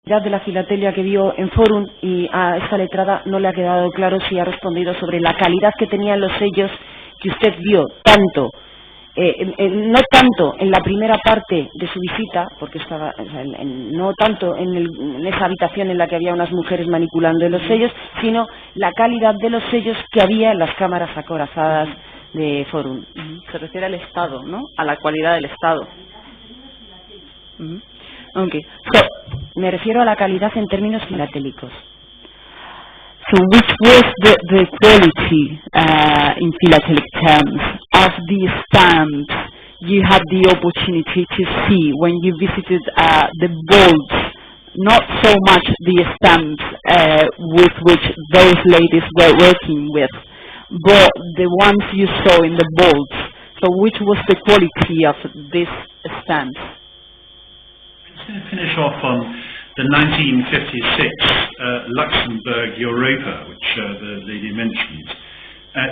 de la filatelia que vio en Forum, y a esta letrada no le ha quedado claro si ha respondido sobre la calidad que tenían los sellos que usted vio, tanto no tanto en la primera parte de su visita, porque estaba, o sea, no tanto en esa habitación en la que había unas mujeres manipulando los sellos, sino la calidad de los sellos que había en las cámaras acorazadas de Forum. Se refiere al estado, ¿no? A la cualidad del estado. Okay. So, me refiero a la calidad en términos filatélicos. So which was the quality in philatelic terms of the stamps you had the opportunity to see when you visited the vaults? Not so much the stamps with which those ladies were working with, but the ones you saw in the vaults. So which was the quality of these stamps? I'm going to finish off on the 1956 Luxembourg Europa, which the lady mentioned.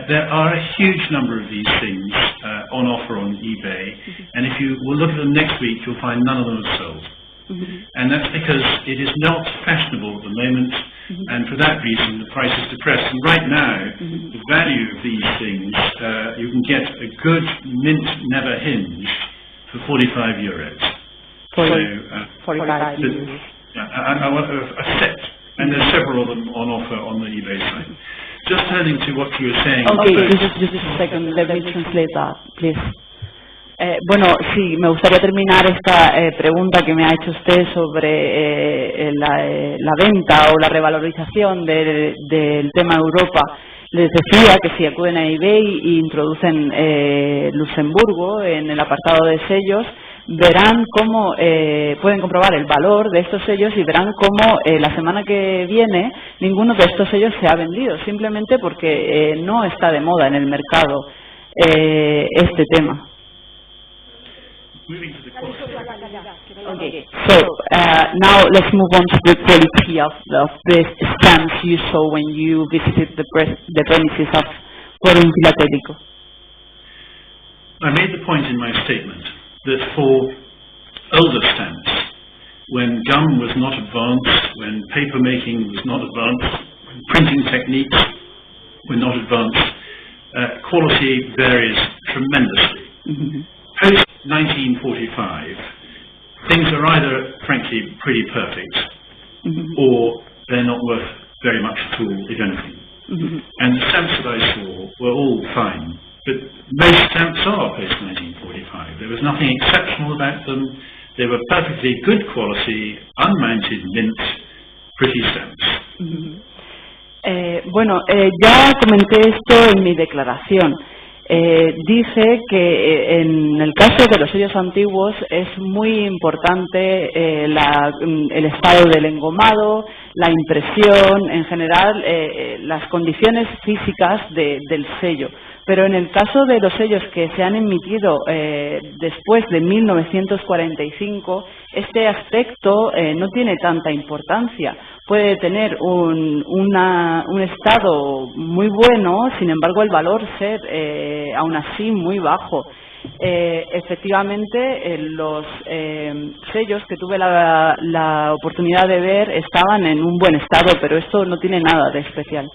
There are a huge number of these things on offer on eBay, and if you will look at them next week, you'll find none of them are sold. And that's because it is not fashionable at the moment, and for that reason the price is depressed. And right now, the value of these things, you can get a good mint never hinge for €45. So, 45 euros. I want a set, and there's several of them on offer on the eBay site. Just turning to what you were saying. Okay, just a second, let me translate that, please. Bueno, sí, me gustaría terminar esta pregunta que me ha hecho usted sobre la venta o la revalorización del tema Europa. Les decía que si acuden a eBay e introducen Luxemburgo en el apartado de sellos, verán cómo pueden comprobar el valor de estos sellos y verán cómo la semana que viene ninguno de estos sellos se ha vendido, simplemente porque no está de moda en el mercado este tema. Okay. So now let's move on to the quality of the stamps you saw when you visited the premises of Forum Filatélico. I made the point in my statement that for older stamps, when gum was not advanced, when paper making was not advanced, when printing techniques were not advanced, quality varies tremendously. Post-1945, things are either, frankly, pretty perfect, or they're not worth very much at all, if anything. And the stamps that I saw were all fine. But most stamps are post-1945. There was nothing exceptional about them. They were perfectly good quality, unmounted mint, pretty stamps. Bueno, ya comenté esto en mi declaración. Dije que en el caso de los sellos antiguos es muy importante el estado del engomado, la impresión, en general las condiciones físicas del sello. Pero en el caso de los sellos que se han emitido después de 1945, este aspecto no tiene tanta importancia. Puede tener un estado muy bueno, sin embargo el valor ser aún así muy bajo. Efectivamente, los sellos que tuve la oportunidad de ver estaban en un buen estado, pero esto no tiene nada de especial.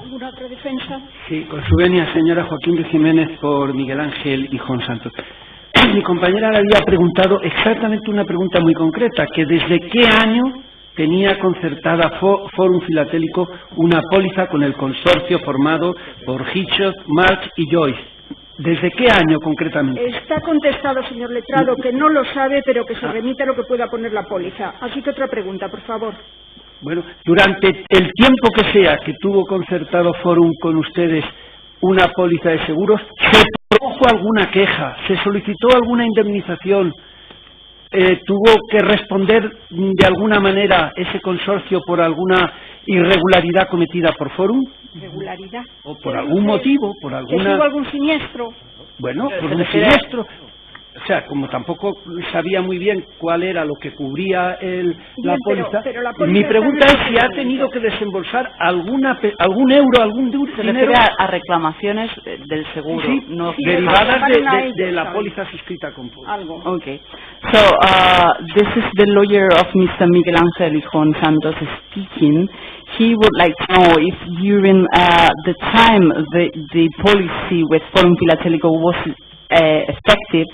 ¿Alguna otra defensa? Sí, con su venia, señora Joaquín de Jiménez, por Miguel Ángel y Juan Santos. Mi compañera le había preguntado exactamente una pregunta muy concreta, que desde qué año tenía concertada Forum Filatélico una póliza con el consorcio formado por Hitchcock, March y Joyce. ¿Desde qué año concretamente? Está contestado, señor letrado, que no lo sabe, pero que se remite a lo que pueda poner la póliza. Así que otra pregunta, por favor. Bueno, durante el tiempo que sea que tuvo concertado Forum con ustedes una póliza de seguros, ¿se produjo alguna queja? ¿Se solicitó alguna indemnización? ¿Tuvo que responder de alguna manera ese consorcio por alguna irregularidad cometida por Forum? ¿Regularidad? ¿O por algún motivo? ¿Por alguna... ¿Hubo algún siniestro? Bueno, por un siniestro. o sea, como tampoco sabía muy bien cuál era lo que cubría la póliza, pero la póliza mi pregunta es está en si ha el tenido que desembolsar algún euro, algún Se dinero refiere a reclamaciones del seguro, sí, no sí, derivadas pagan a de ellos, la ¿sabes? póliza suscrita con póliza. Algo. Okay. So, this is the lawyer of Mr. Miguel Ángel Hijón Santos speaking. He would like to know if during the time the policy with Forum Filatélico was effective,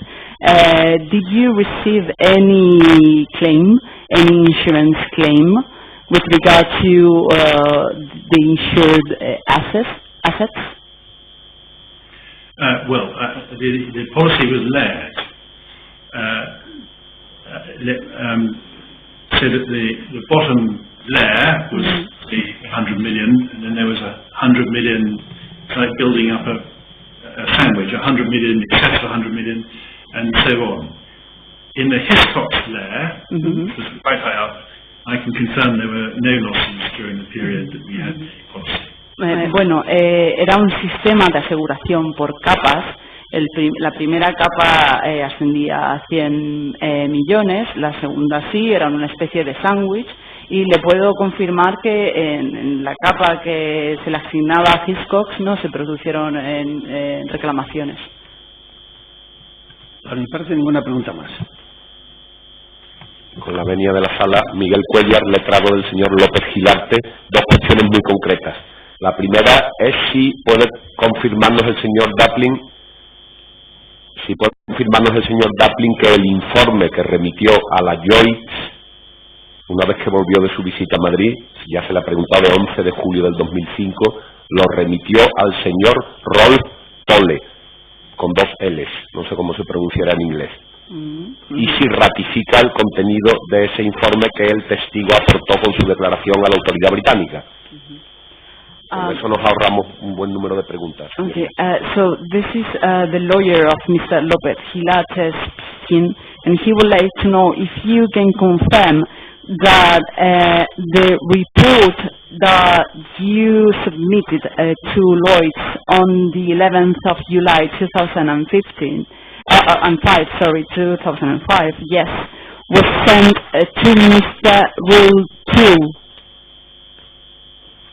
did you receive any claim, any insurance claim with regard to the insured assets? The policy was layered. So that the bottom layer was the 100 million, and then there was 100 million, like building up a sandwich, 100 million, excess of 100 million, and so on. In the Hiscox layer, which was quite high up, I can confirm there were no losses during the period that we had the policy. Bueno, era un sistema de aseguración por capas. La primera capa ascendía a 100 millones, la segunda sí, era una especie de sándwich, y le puedo confirmar que en la capa que se le asignaba a Hiscox no se produjeron reclamaciones. Por mi parte, ninguna pregunta más. Con la venia de la sala, Miguel Cuellar, letrado del señor López Gilarte, dos cuestiones muy concretas. La primera es si puede confirmarnos el señor Daplin que el informe que remitió a la Lloyds, una vez que volvió de su visita a Madrid, ya se le ha preguntado, el 11 de julio del 2005, lo remitió al señor Rolf Tolle, con dos L's, no sé cómo se pronunciará en inglés. Y si ratifica el contenido de ese informe que el testigo aportó con su declaración a la autoridad británica. Con eso nos ahorramos un buen número de preguntas. Okay, so this is the lawyer of Mr. López Gilarte speaking, and he would like to know if you can confirm that the report that you submitted to Lloyds on the 11th of July 2005, yes, was sent to Mr. Rule 2.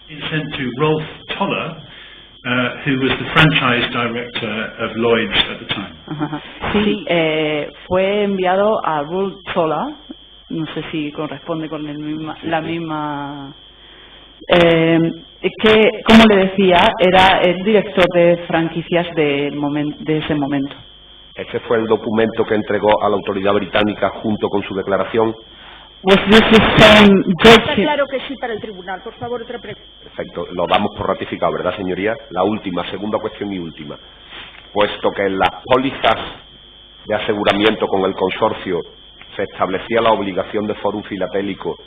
It sent to Rolf Toller, who was the franchise director of Lloyds at the time. Sí, fue enviado a Rule Toller, no sé si corresponde con la misma... que, como le decía, era el director de franquicias de ese momento. Ese fue el documento que entregó a la autoridad británica junto con su declaración. Está claro que sí para el tribunal. Por favor, otra pregunta. Perfecto, lo damos por ratificado, ¿verdad, señoría? La última, segunda cuestión y última. Puesto que en las pólizas de aseguramiento con el consorcio se establecía la obligación de Forum Filatélico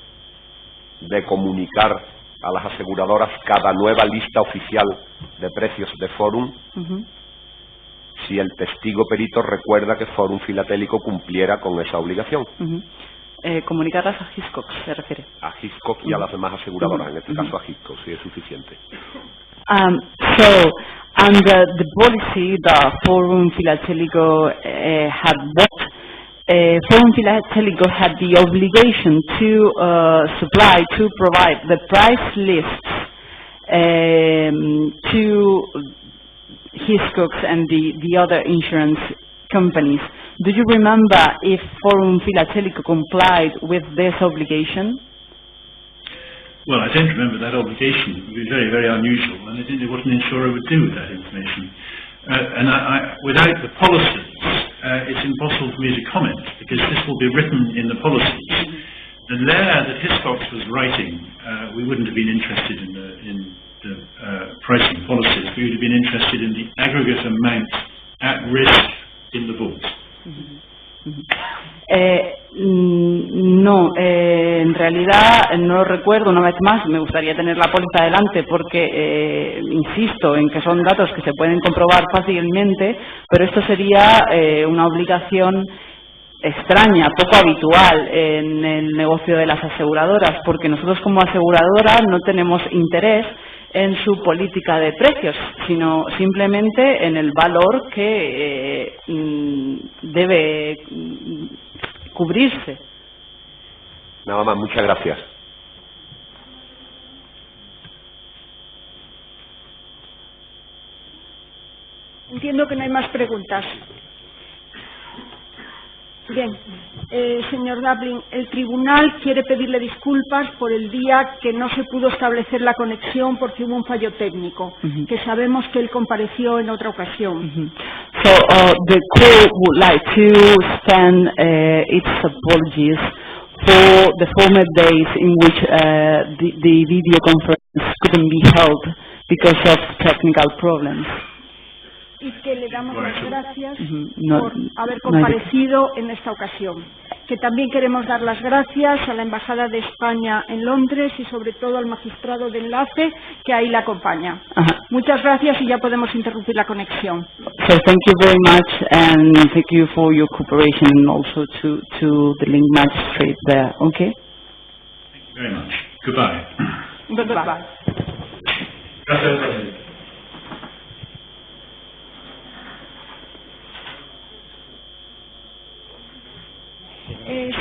de comunicar a las aseguradoras cada nueva lista oficial de precios de Forum, si el testigo perito recuerda que Forum Filatélico cumpliera con esa obligación. Comunicarlas a Hiscox, se refiere. A Hiscox y a las demás aseguradoras, en este caso a Hiscox, si es suficiente. So, under the policy that Forum Filatélico had bought, Forum Filatélico had the obligation to provide the price lists to Hiscox and the other insurance companies. Do you remember if Forum Filatélico complied with this obligation? Well, I don't remember that obligation. It would be very, very unusual, and I don't know what an insurer would do with that information. Without the policies, it's impossible for me to comment, because this will be written in the policies. The layer that Hiscox was writing, we wouldn't have been interested in the pricing policies. We would have been interested in the aggregate amount at risk in the vault. No, en realidad no lo recuerdo. Una vez más, me gustaría tener la póliza adelante porque insisto en que son datos que se pueden comprobar fácilmente, pero esto sería una obligación extraña, poco habitual en el negocio de las aseguradoras, porque nosotros como aseguradora no tenemos interés en su política de precios, sino simplemente en el valor que debe cubrirse. Nada más, muchas gracias. Entiendo que no hay más preguntas. Bien, señor Dublin, el tribunal quiere pedirle disculpas por el día que no se pudo establecer la conexión porque hubo un fallo técnico, que sabemos que él compareció en otra ocasión. So the court would like to extend its apologies for the former days in which the video conference couldn't be held because of technical problems. Y que le damos las gracias No, por haber comparecido en esta ocasión. Que también queremos dar las gracias a la Embajada de España en Londres y sobre todo al magistrado de enlace que ahí la acompaña. Muchas gracias y ya podemos interrumpir la conexión. So thank you very much and thank you for your cooperation and also to the link magistrate there. Okay? Thank you very much. Goodbye. Goodbye. Gracias.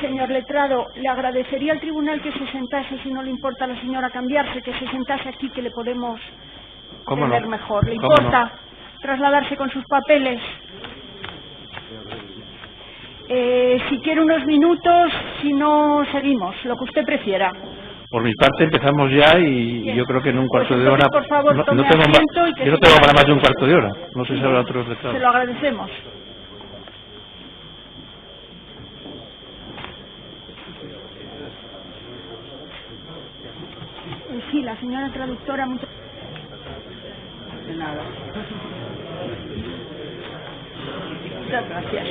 Señor letrado, le agradecería al tribunal que se sentase, si no le importa a la señora cambiarse, que se sentase aquí, que le podemos entender mejor. ¿Le importa trasladarse con sus papeles? Si quiere unos minutos, si no, seguimos, lo que usted prefiera. Por mi parte empezamos ya y Bien. Yo creo que en un cuarto Pues de hora... entonces, por favor, tome tengo asiento y que yo no se tengo para vaya. más de un cuarto de hora. No sé si habrá otros letrados. Se lo agradecemos. Sí, la señora traductora... Muchas gracias.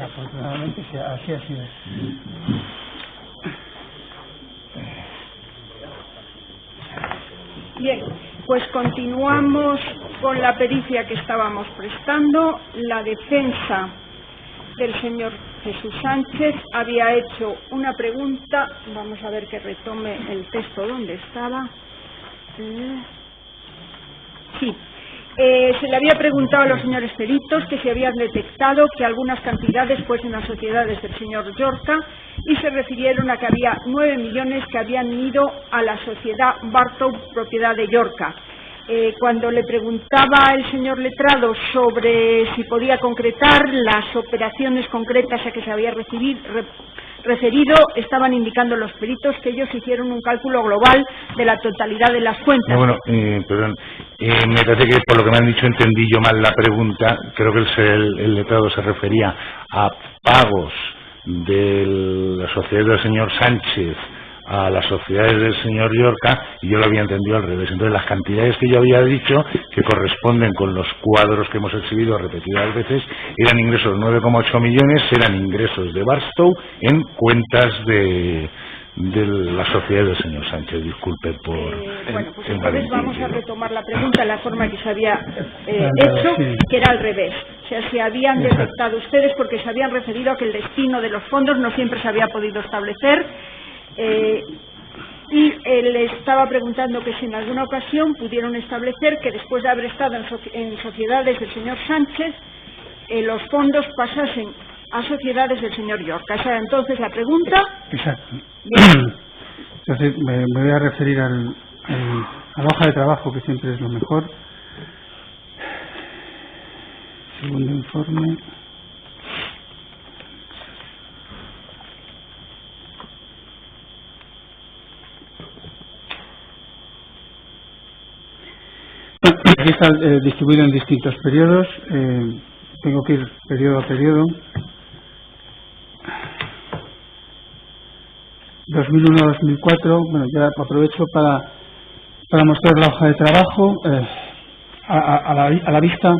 Afortunadamente así ha sido. Bien, pues continuamos con la pericia que estábamos prestando. La defensa del señor Jesús Sánchez había hecho una pregunta. Vamos a ver que retome el texto donde estaba. Sí. Se le había preguntado a los señores peritos que se habían detectado que algunas cantidades fuesen a sociedades del señor Llorca y se refirieron a que había 9 millones que habían ido a la sociedad Bartow, propiedad de Llorca. Cuando le preguntaba el señor letrado sobre si podía concretar las operaciones concretas a que se había referido, estaban indicando los peritos que ellos hicieron un cálculo global de la totalidad de las cuentas. No, bueno, perdón, me parece que por lo que me han dicho entendí yo mal la pregunta. Creo que el letrado se refería a pagos de la sociedad del señor Sánchez a las sociedades del señor Llorca, y yo lo había entendido al revés. Entonces las cantidades que yo había dicho, que corresponden con los cuadros que hemos exhibido repetidas veces, eran ingresos 9,8 millones, eran ingresos de Barstow en cuentas de de la sociedad del señor Sánchez. Disculpe por... Bueno, pues entonces vamos a retomar la pregunta en la forma que se había hecho, que era al revés. O sea, si habían detectado ustedes, porque se habían referido a que el destino de los fondos no siempre se había podido establecer, y le estaba preguntando que si en alguna ocasión pudieron establecer que después de haber estado en sociedades del señor Sánchez, los fondos pasasen a sociedades del señor Llorca. Esa era entonces la pregunta. Exacto. Entonces me voy a referir a la hoja de trabajo, que siempre es lo mejor. Segundo informe. Aquí está distribuido en distintos periodos. Tengo que ir periodo a periodo. 2001-2004, bueno, ya aprovecho para mostrar la hoja de trabajo a la vista.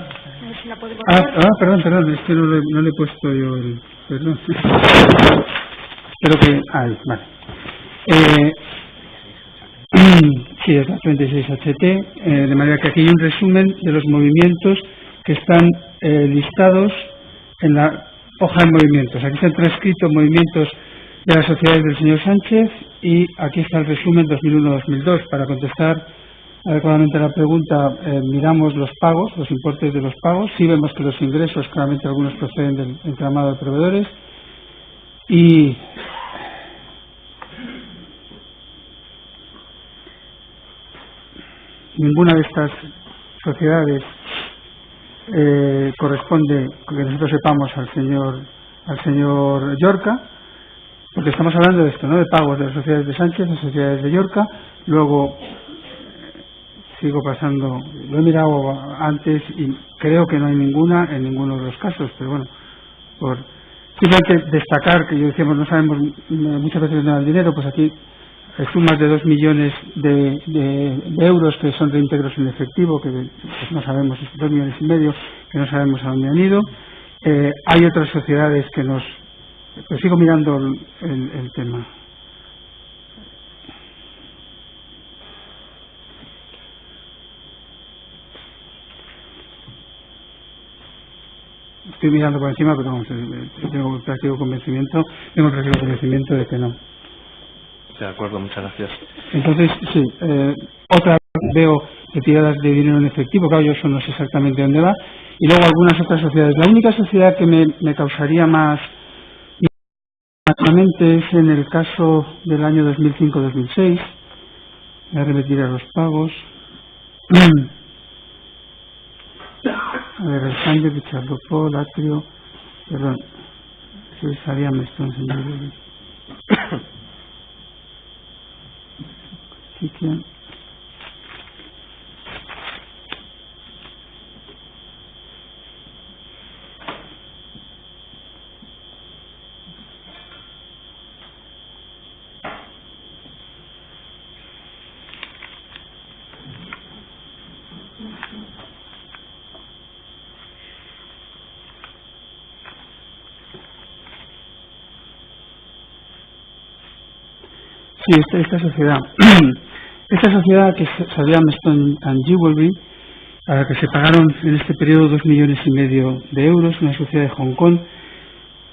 Perdón, es que no le he puesto yo el... Perdón. Espero que... Ahí, vale. Sí, es la 36HT, de manera que aquí hay un resumen de los movimientos que están listados en la hoja de movimientos. Aquí están transcritos movimientos de las sociedades del señor Sánchez y aquí está el resumen 2001-2002. Para contestar adecuadamente a la pregunta, miramos los pagos, los importes de los pagos. Sí vemos que los ingresos, claramente algunos proceden del entramado de proveedores y ninguna de estas sociedades corresponde, que nosotros sepamos, al señor Llorca, porque estamos hablando de esto, ¿no? De pagos de las sociedades de Sánchez, de sociedades de Llorca. Luego sigo pasando, lo he mirado antes y creo que no hay ninguna en ninguno de los casos, pero bueno, por simplemente destacar que yo decíamos, no sabemos muchas veces dónde va el dinero, pues aquí sumas de 2 millones de euros que son reintegros en efectivo, que pues no sabemos, 2,5 millones, que no sabemos a dónde han ido. Hay otras sociedades que nos... Pues sigo mirando el tema. Estoy mirando por encima, pero vamos, tengo práctico convencimiento de que no. De acuerdo, muchas gracias. Entonces, sí, otra vez veo retiradas de dinero en efectivo, claro, yo eso no sé exactamente dónde va, y luego algunas otras sociedades. La única sociedad que me causaría más actualmente es en el caso del año 2005-2006. Voy a remitir a los pagos. A ver, el cambio de Charlopol, Atrio, perdón, si salía me estoy enseñando. Siquiera. Sí, esta sociedad. Esta sociedad que es Saddam Stone and Jewelry, a la que se pagaron en este periodo 2,5 millones de euros, una sociedad de Hong Kong,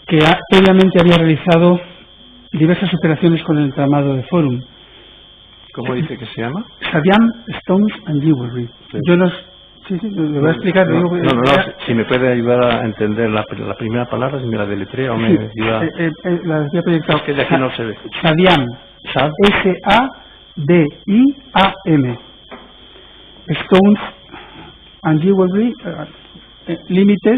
que previamente había realizado diversas operaciones con el entramado de Forum. ¿Cómo dice que se llama? Saddam Stone and Jewelry. Sí. Yo los... Sí, lo voy a explicar. No, si me puede ayudar a entender la primera palabra, si me la deletrea o me ayuda... La decía proyectado. Es que de aquí no se ve. Saddam. S-A-D-I-A-M. Stones and Jewelry Limited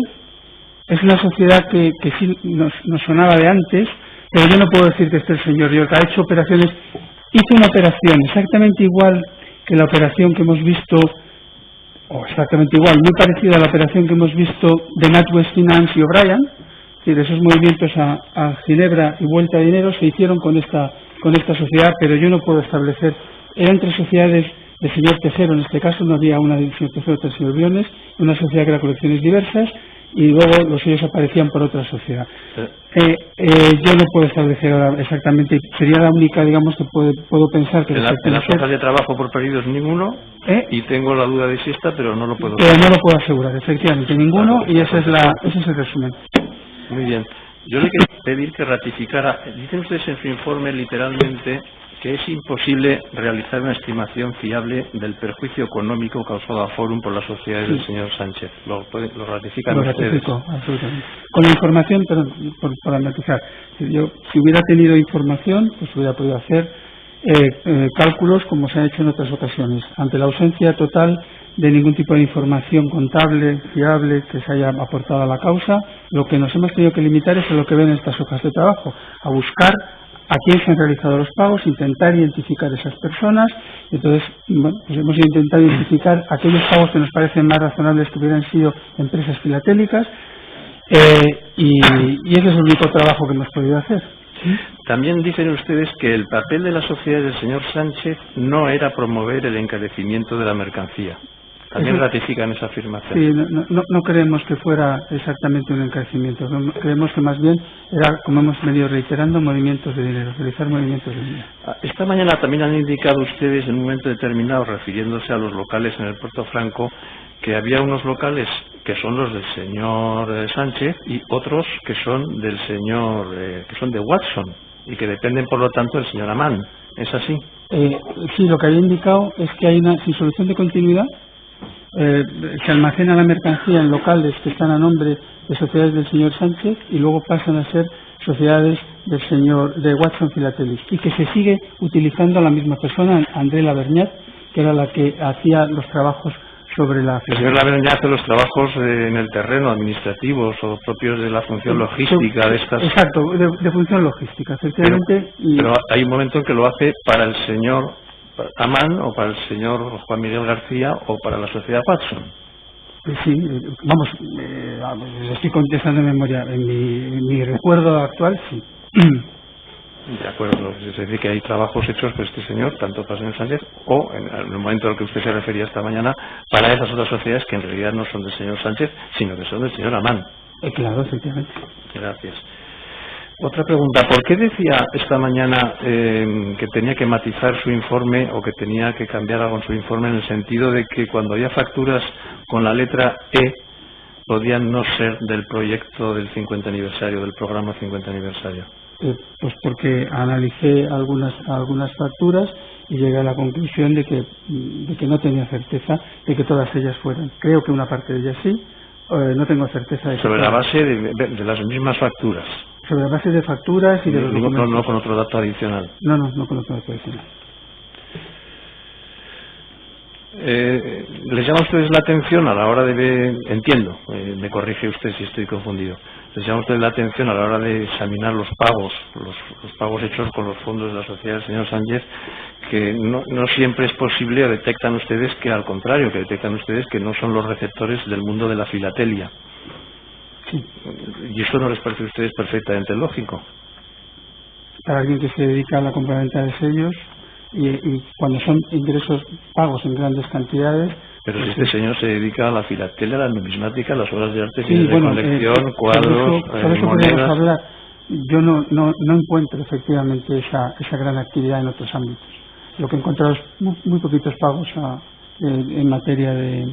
es una sociedad que sí nos sonaba de antes, pero yo no puedo decir que esté el señor Llorca. Ha hecho operaciones, hizo una operación exactamente igual que la operación que hemos visto, o exactamente igual, muy parecida a la operación que hemos visto de NatWest Finance y O'Brien, es decir, esos movimientos a Ginebra y vuelta de dinero se hicieron con esta sociedad, pero yo no puedo establecer, eran 3 sociedades del señor Tejero, en este caso no había una del señor Tejero, del señor Briones, una sociedad que era colecciones diversas, y luego los sellos aparecían por otra sociedad. Yo no puedo establecer ahora exactamente, sería la única, digamos, que puedo pensar que... En las hojas de trabajo por periodos ninguno, y tengo la duda de si está, pero no lo puedo Pero no lo puedo asegurar, efectivamente, ninguno, y ese es el resumen. Muy bien. Yo le quería pedir que ratificara, dicen ustedes en su informe literalmente que es imposible realizar una estimación fiable del perjuicio económico causado a Forum por las sociedades del señor Sánchez. ¿Lo ratifican ustedes? Lo ratifico, absolutamente. Con la información, perdón, por matizar, si hubiera tenido información, pues hubiera podido hacer cálculos como se ha hecho en otras ocasiones. Ante la ausencia total de ningún tipo de información contable, fiable, que se haya aportado a la causa, lo que nos hemos tenido que limitar es a lo que ven estas hojas de trabajo, a buscar a quién se han realizado los pagos, intentar identificar esas personas, y entonces bueno, pues hemos intentado identificar aquellos pagos que nos parecen más razonables que hubieran sido empresas filatélicas, y ese es el único trabajo que hemos podido hacer. También dicen ustedes que el papel de la sociedad del señor Sánchez no era promover el encarecimiento de la mercancía. También ratifican esa afirmación. Sí, no creemos que fuera exactamente un encarecimiento. Creemos que más bien era, como hemos venido reiterando, movimientos de dinero, realizar movimientos de dinero. Esta mañana también han indicado ustedes en un momento determinado, refiriéndose a los locales en el Puerto Franco, que había unos locales que son los del señor Sánchez y otros que son del señor, que son de Watson y que dependen por lo tanto del señor Amán. ¿Es así? Sí, lo que había indicado es que hay una sin solución de continuidad. Se almacena la mercancía en locales que están a nombre de sociedades del señor Sánchez y luego pasan a ser sociedades de Watson Philatelic, y que se sigue utilizando a la misma persona, André Lavergnat, que era la que hacía los trabajos sobre la... El señor Lavergnat hace los trabajos en el terreno, administrativos o propios de la función logística de estas... Exacto, de función logística, efectivamente. Pero hay un momento en que lo hace para el señor Amán o para el señor Juan Miguel García o para la sociedad Watson. Sí, vamos, estoy contestando en memoria. En mi recuerdo actual, sí. De acuerdo, es decir, que hay trabajos hechos por este señor, tanto para el señor Sánchez o, en el momento al que usted se refería esta mañana, para esas otras sociedades que en realidad no son del señor Sánchez, sino que son del señor Amán. Claro, efectivamente. Gracias. Otra pregunta, ¿por qué decía esta mañana que tenía que matizar su informe o que tenía que cambiar algo en su informe en el sentido de que cuando había facturas con la letra E podían no ser del proyecto del 50 aniversario, del programa 50 aniversario? Pues porque analicé algunas facturas y llegué a la conclusión de que no tenía certeza de que todas ellas fueran. Creo que una parte de ellas sí, no tengo certeza de que sobre la base de las mismas facturas. Sobre la base de facturas y de los documentos. No con otro dato adicional. No con otro dato adicional. ¿Les llama a ustedes la atención a la hora de ver, entiendo, me corrige usted si estoy confundido, les llama a ustedes la atención a la hora de examinar los pagos hechos con los fondos de la sociedad del señor Sánchez, que no siempre es posible, o detectan ustedes que al contrario, que detectan ustedes que no son los receptores del mundo de la filatelia? Sí. ¿Y eso no les parece a ustedes perfectamente lógico? Para alguien que se dedica a la compraventa de sellos, y cuando son ingresos pagos en grandes cantidades... Pero si este señor se dedica a la filatelia, a la numismática, a las obras de arte, de colección, cuadros, por eso monedas... podemos hablar. Yo no encuentro efectivamente esa gran actividad en otros ámbitos. Lo que he encontrado es muy poquitos pagos en materia de...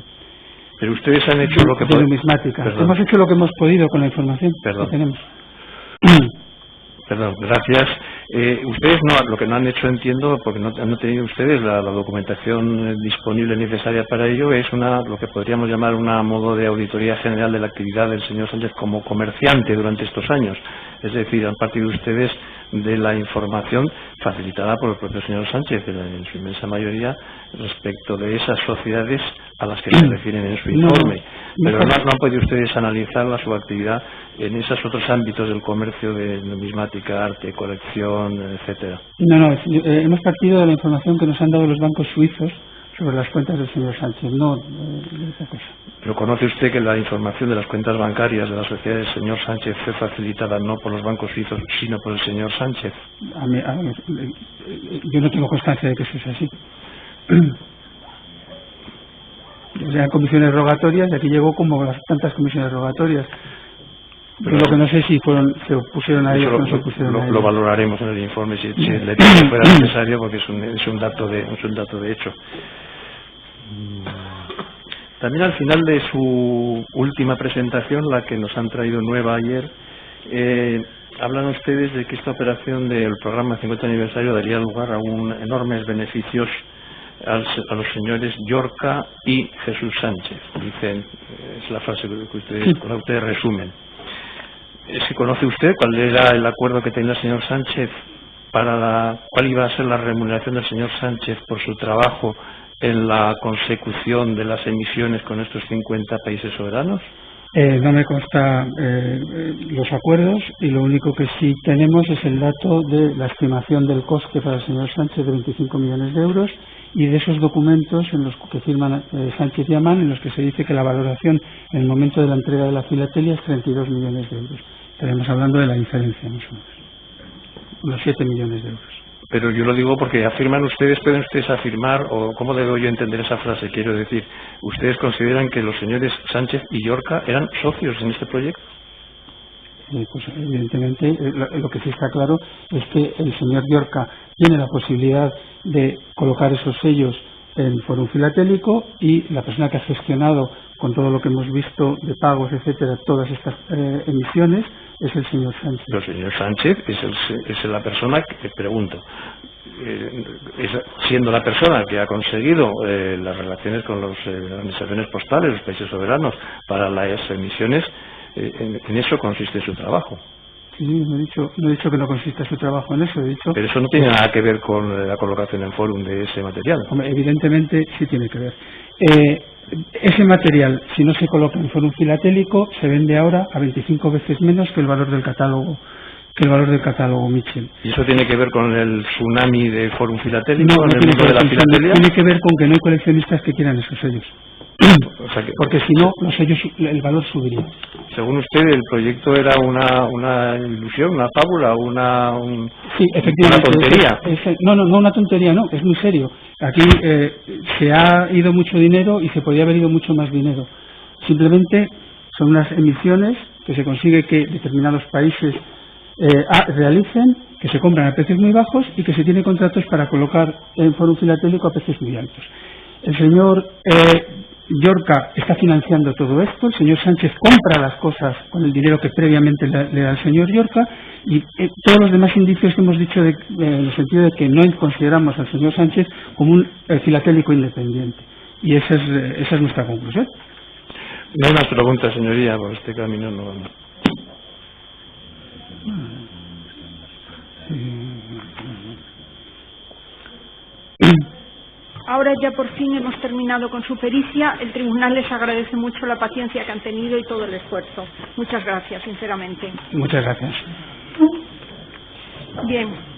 Pero ustedes han hecho lo que... de numismática. Hemos hecho lo que hemos podido con la información que tenemos. Perdón, gracias. Ustedes lo que no han hecho, entiendo, porque no han tenido ustedes la documentación disponible necesaria para ello, es lo que podríamos llamar una modo de auditoría general de la actividad del señor Sánchez como comerciante durante estos años. Es decir, han partido ustedes de la información facilitada por el propio señor Sánchez, en su inmensa mayoría, respecto de esas sociedades a las que se refieren en su informe. Pero no han podido ustedes analizar su actividad en esos otros ámbitos del comercio de numismática, arte, colección, etcétera. No, hemos partido de la información que nos han dado los bancos suizos sobre las cuentas del señor Sánchez, no de esa cosa. Pero ¿conoce usted que la información de las cuentas bancarias de la sociedad del señor Sánchez fue facilitada no por los bancos suizos, sino por el señor Sánchez? Yo no tengo constancia de que eso sea así. pues eran comisiones rogatorias, y aquí llegó como las tantas comisiones rogatorias. Pero lo que no sé si se opusieron a ellos o no se opusieron a ellos. Lo valoraremos en el informe si el detalle fuera necesario, porque es un dato de hecho. También al final de su última presentación, la que nos han traído nueva ayer, hablan ustedes de que esta operación del programa 50 aniversario daría lugar a enormes beneficios a los señores Llorca y Jesús Sánchez. Dicen, es la frase que ustedes resumen. ¿Se conoce usted cuál era el acuerdo que tenía el señor Sánchez cuál iba a ser la remuneración del señor Sánchez por su trabajo en la consecución de las emisiones con estos 50 países soberanos? No me consta los acuerdos, y lo único que sí tenemos es el dato de la estimación del coste para el señor Sánchez de 25 millones de euros, y de esos documentos en los que firman Sánchez y Amán, en los que se dice que la valoración en el momento de la entrega de la filatelia es 32 millones de euros. Estaremos hablando de la diferencia, más o menos, unos 7 millones de euros. Pero yo lo digo porque pueden ustedes afirmar, o cómo debo yo entender esa frase, quiero decir, ¿ustedes consideran que los señores Sánchez y Llorca eran socios en este proyecto? Pues evidentemente lo que sí está claro es que el señor Llorca tiene la posibilidad de colocar esos sellos en Fórum Filatélico, y la persona que ha gestionado con todo lo que hemos visto de pagos, etcétera, todas estas emisiones es el señor Sánchez. El señor Sánchez es la persona que pregunto, siendo la persona que ha conseguido las relaciones con las administraciones postales, los países soberanos, para las emisiones, en eso consiste su trabajo. Sí, no he dicho que no consista su trabajo en eso, he dicho... Pero eso no tiene nada que ver con la colocación en Fórum de ese material. Hombre, evidentemente sí tiene que ver. Ese material, si no se coloca en Fórum Filatélico, se vende ahora a 25 veces menos que el valor del catálogo Mitchell. ¿Y eso tiene que ver con el tsunami de Fórum Filatélico? No tiene que ver con filatelia. Tiene que ver con que no hay coleccionistas que quieran esos sellos. O sea que, porque si no, los sellos, el valor subiría. Según usted, el proyecto era una ilusión, una fábula, sí, efectivamente, una tontería. No una tontería, no, es muy serio. Aquí se ha ido mucho dinero y se podría haber ido mucho más dinero. Simplemente son unas emisiones que se consigue que determinados países realicen, que se compran a precios muy bajos y que se tienen contratos para colocar en Fórum Filatélico a precios muy altos. El señor Llorca está financiando todo esto, el señor Sánchez compra las cosas con el dinero que previamente le da el señor Llorca, y todos los demás indicios que hemos dicho en el sentido de que no consideramos al señor Sánchez como un filatélico independiente, y esa es nuestra conclusión. No hay más preguntas, señoría, por este camino no. Ahora ya por fin hemos terminado con su pericia. El tribunal les agradece mucho la paciencia que han tenido y todo el esfuerzo. Muchas gracias, sinceramente. Muchas gracias. Bien.